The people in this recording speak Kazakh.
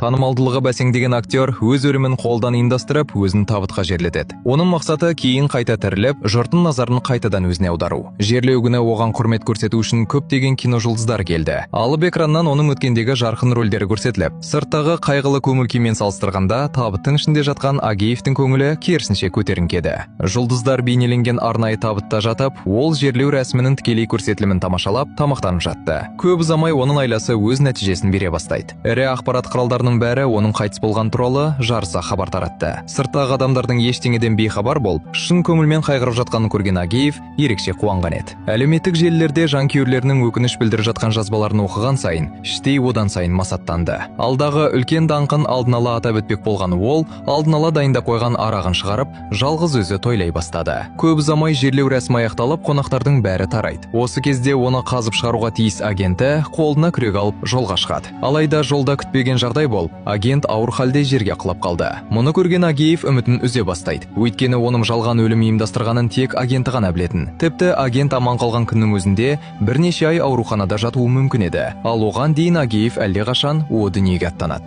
Танымалдылығы бәсеңдеген актер өз өлімін қолдан ұйымдастырып, өзін табытқа жерлетеді. Оның мақсаты кейін қайта тіріліп, жұрттың назарын қайтадан өзіне аудару. Жерлеу күні оған құрмет көрсету үшін көптеген киножұлдыздар келді. Алып экраннан оның өткендегі жарқын рөлдері көрсетіліп, сырттағы қайғылы көңіл-күймен салыстырғанда табыттың ішінде жатқан Агеевтің көңілі керісінше көтеріңкеді. Жұлдыздар бейнеленген арнайы табытта жатып, ол жерлеу рәсімінің тікелей көрсетілімін тамашалап, тамақтанып жатты. Көп ұзамай оның айласы өз нәтижесін бере бастайды. Ірі ақпарат құралдарының бәрі оның қайтыс болған туралы жарыса хабар таратты. Сырттағы адамдардың ештеңеден бейхабар болып, шын көңілмен қайғырып жатқанын көрген Агеев ерекше қуанған еді. Әлеуметтік желілерде жанкүйерлерінің өкініш білдіріп жатқан жазбаларын оқыған сайын, іштей одан сайын масаттанды. Алдағы үлкен даңқын алдын ала атап өтпек болған ол, алдын ала дайындап қойған арағын шығарып, жалғыз өзі тойлай бастады. Көп ұзамай жерлеу рәсімі аяқталып, қонақтардың бәрі тарайды. Осы кезде оны қазып шығаруға тиіс агенті қолына күрек алып жолға шығады. Алайда жолда күтпеген жағдай болып, агент ауыр халде жерге құлап қалды. Мұны көрген Агеев үмітін үзе бастайды. Өйткені оның жалған өлім ұйымдастырғанын тек агенті ғана білетін. Тіпті агент аман қалған күннің өзінде бірнеше ай ауруханада жатуы мүмкін еді. Ал оған дейін Агеев әлдеқашан о дүниеге аттанады.